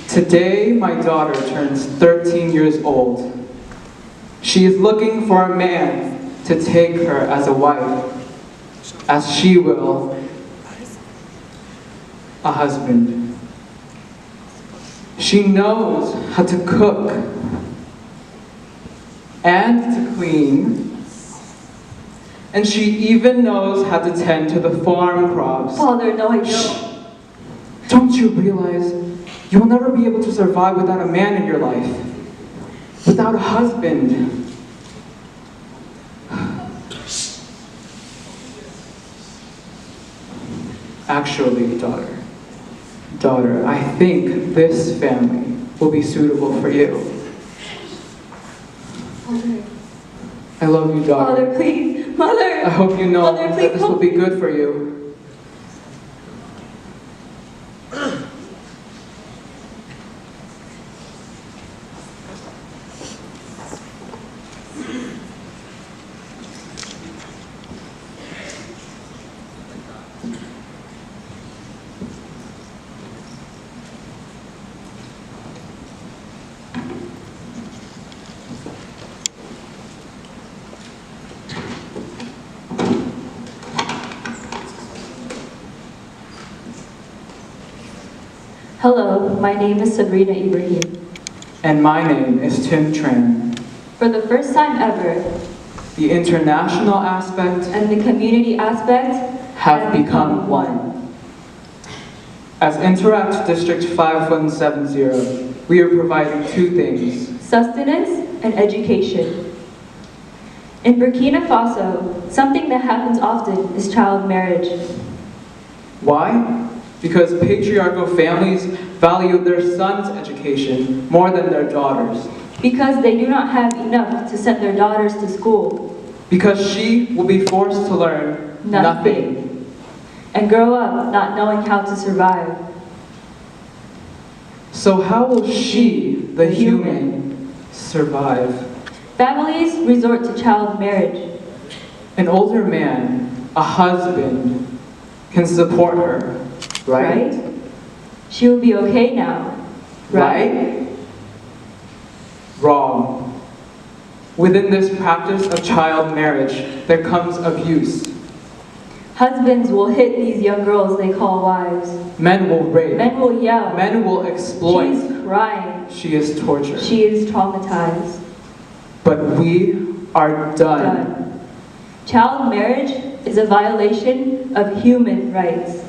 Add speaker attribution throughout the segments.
Speaker 1: Today, my daughter turns 13 years old. She is looking for a man to take her as a wife, as she will a husband. She knows how to cook and to clean, and she even knows how to tend to the farm crops.
Speaker 2: Father, no, I don't.
Speaker 1: Don't you realize you will never be able to survive without a man in your life? Without a husband? Actually, daughter, I think this family will be suitable for you.
Speaker 2: Father.
Speaker 1: I love you, daughter.
Speaker 2: Father, please. Mother!
Speaker 1: I hope you know
Speaker 2: Mother, please
Speaker 1: that this will be good for you.
Speaker 2: Hello, my name is Sabrina Ibrahim.
Speaker 1: And my name is Tim Tran.
Speaker 2: For the first time ever,
Speaker 1: The international aspect
Speaker 2: and the community aspect
Speaker 1: have become one. As Interact District 5170, we are providing two things.
Speaker 2: Sustenance and education. In Burkina Faso, something that happens often is child marriage.
Speaker 1: Why? Because patriarchal families value their sons' education more than their daughters.
Speaker 2: Because they do not have enough to send their daughters to school.
Speaker 1: Because she will be forced to learn nothing.
Speaker 2: And grow up not knowing how to survive.
Speaker 1: So how will she, the human, survive?
Speaker 2: Families resort to child marriage.
Speaker 1: An older man, a husband, can support her, right?
Speaker 2: She will be okay now.
Speaker 1: Right? Wrong. Within this practice of child marriage, there comes abuse.
Speaker 2: Husbands will hit these young girls they call wives.
Speaker 1: Men will rape.
Speaker 2: Men will yell.
Speaker 1: Men will exploit.
Speaker 2: She is crying.
Speaker 1: She is tortured.
Speaker 2: She is traumatized.
Speaker 1: But we are done.
Speaker 2: Child marriage is a violation of human rights.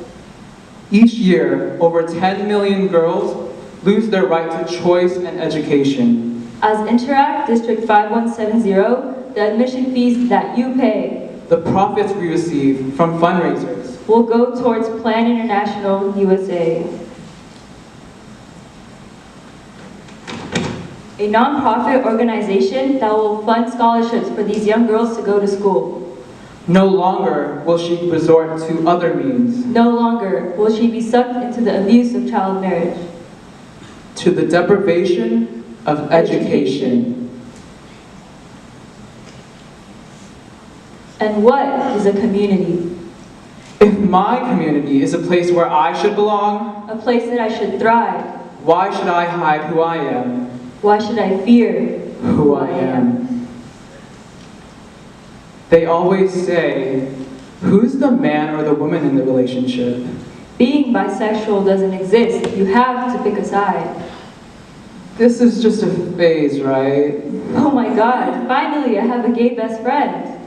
Speaker 1: Each year, over 10 million girls lose their right to choice and education.
Speaker 2: As Interact District 5170, the admission fees that you pay,
Speaker 1: the profits we receive from fundraisers,
Speaker 2: will go towards Plan International USA, a non-profit organization that will fund scholarships for these young girls to go to school.
Speaker 1: No longer will she resort to other means.
Speaker 2: No longer will she be sucked into the abuse of child marriage.
Speaker 1: To the deprivation of education.
Speaker 2: And what is a community?
Speaker 1: If my community is a place where I should belong,
Speaker 2: a place that I should thrive,
Speaker 1: why should I hide who I am?
Speaker 2: Why should I fear
Speaker 1: who I am? They always say, who's the man or the woman in the relationship?
Speaker 2: Being bisexual doesn't exist. You have to pick a side.
Speaker 1: This is just a phase, right?
Speaker 2: Oh my God, finally I have a gay best friend.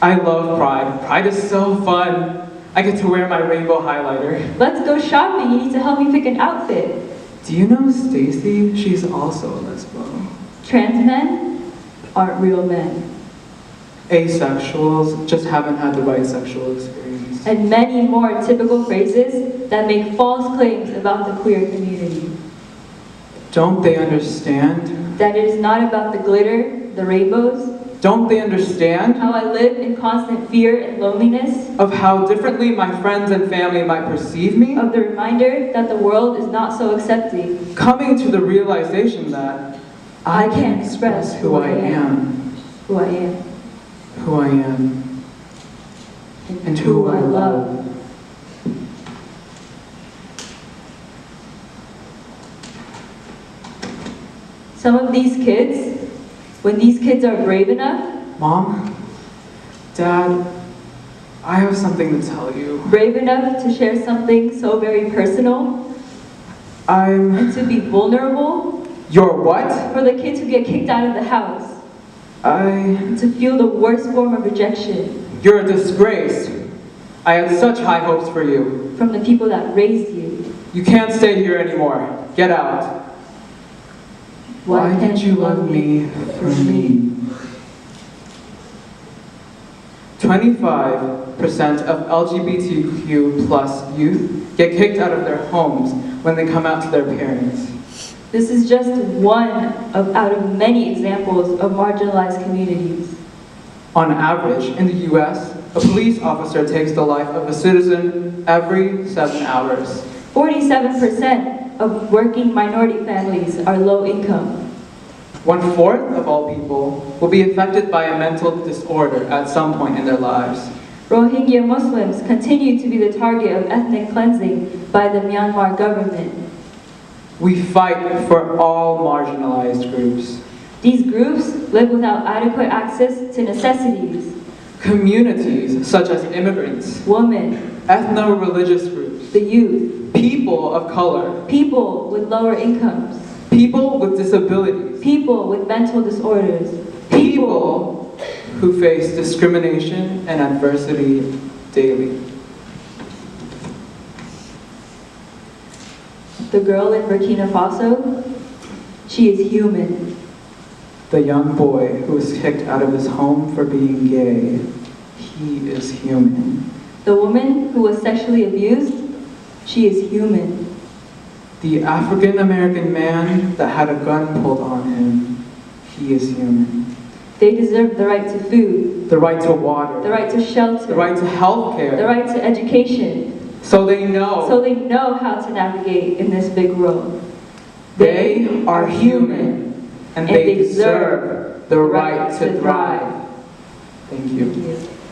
Speaker 1: I love Pride. Pride is so fun. I get to wear my rainbow highlighter.
Speaker 2: Let's go shopping. You need to help me pick an outfit.
Speaker 1: Do you know Stacy? She's also a lesbian.
Speaker 2: Trans men aren't real men.
Speaker 1: Asexuals just haven't had the right sexual experience.
Speaker 2: And many more typical phrases that make false claims about the queer community.
Speaker 1: Don't they understand?
Speaker 2: That it is not about the glitter, the rainbows.
Speaker 1: Don't they understand?
Speaker 2: How I live in constant fear and loneliness.
Speaker 1: Of how differently my friends and family might perceive me.
Speaker 2: Of the reminder that the world is not so accepting.
Speaker 1: Coming to the realization that I can express who I am.
Speaker 2: Who I am.
Speaker 1: Who I am. And who I love.
Speaker 2: Some of these kids, when these kids are brave enough,
Speaker 1: Mom, Dad, I have something to tell you.
Speaker 2: brave enough to share something so very personal,
Speaker 1: I'm...
Speaker 2: and to be vulnerable,
Speaker 1: You're what?
Speaker 2: for the kids who get kicked out of the house, and to feel the worst form of rejection
Speaker 1: You're a disgrace. I had such high hopes for you.
Speaker 2: from the people that raised you.
Speaker 1: You can't stay here anymore. Get out. Why did you love me for me? 25% of LGBTQ plus youth get kicked out of their homes when they come out to their parents.
Speaker 2: This is just one out of many examples of marginalized communities.
Speaker 1: On average, in the US, a police officer takes the life of a citizen every 7 hours.
Speaker 2: 47% of working minority families are low income.
Speaker 1: 1/4 of all people will be affected by a mental disorder at some point in their lives.
Speaker 2: Rohingya Muslims continue to be the target of ethnic cleansing by the Myanmar government.
Speaker 1: We fight for all marginalized groups.
Speaker 2: These groups live without adequate access to necessities.
Speaker 1: Communities such as immigrants,
Speaker 2: Women,
Speaker 1: ethno-religious groups,
Speaker 2: the youth,
Speaker 1: people of color,
Speaker 2: people with lower incomes,
Speaker 1: people with disabilities,
Speaker 2: people with mental disorders,
Speaker 1: people who face discrimination and adversity daily.
Speaker 2: The girl in Burkina Faso, she is human.
Speaker 1: The young boy who was kicked out of his home for being gay, he is human.
Speaker 2: The woman who was sexually abused, she is human.
Speaker 1: The African American man that had a gun pulled on him, he is human.
Speaker 2: They deserve the right to food,
Speaker 1: The right to water,
Speaker 2: the right to shelter,
Speaker 1: the right to health care,
Speaker 2: the right to education,
Speaker 1: so they know
Speaker 2: how to navigate in this big world.
Speaker 1: they are human and they deserve the right to thrive. Thank you.
Speaker 2: Thank you.